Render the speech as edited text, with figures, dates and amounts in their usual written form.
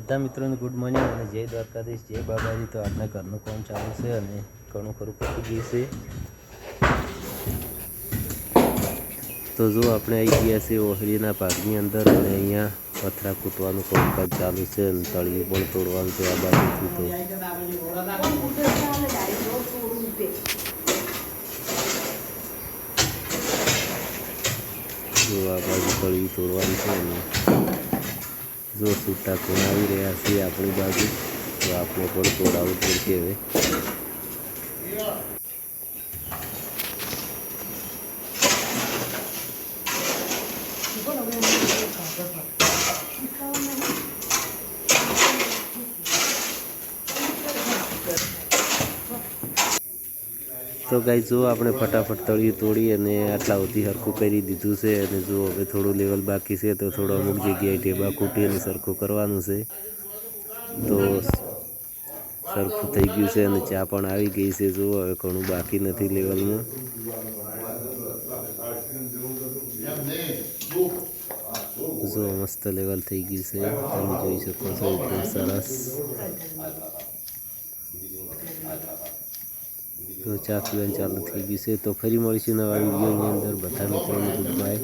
બધા મિત્રોને good morning અને જય દ્વારકાધીશ, જય બાબાજી। તો આજના ઘરનું કામ ચાલુ છે અને ઘણું ખરું પતી ગયું છે। તો જો આપણે આવી ગયા છે ઓહરીના ભાગની અંદર અને અહીંયા પથરા કૂટવાનું કામકાજ ચાલુ છે અને તળિયું પણ તોડવાનું છે આ બાજુથી। તો જો આ બાજુ તળિયું તોડવાનું છે અને જો છૂટા કોણ આવી રહ્યા છે આપણી બાજુ, તો આપણે પણ તોડાવવું પડશે હવે। તો ગાઈસ જો આપણે ફટાફટ તળિયું તોડી અને આટલા સુધી સરખું કરી દીધું છે અને જો હવે થોડું લેવલ બાકી છે તો થોડો અમુક જગ્યાએ ઢેબા ખૂટી અને સરખું કરવાનું છે। તો સરખું થઈ ગયું છે અને ચા પણ આવી ગઈ છે। જો હવે ઘણું બાકી નથી લેવલમાં। જો મસ્ત લેવલ થઈ ગયું છે, તમે જોઈ શકો છો, એકદમ સરસ। તો ચા પીવાનું ચાલુ થઈ ગયું છે। તો ફરી મળીશું નવા વિડીયોની અંદર। બધા મિત્રોને ગુડ બાય।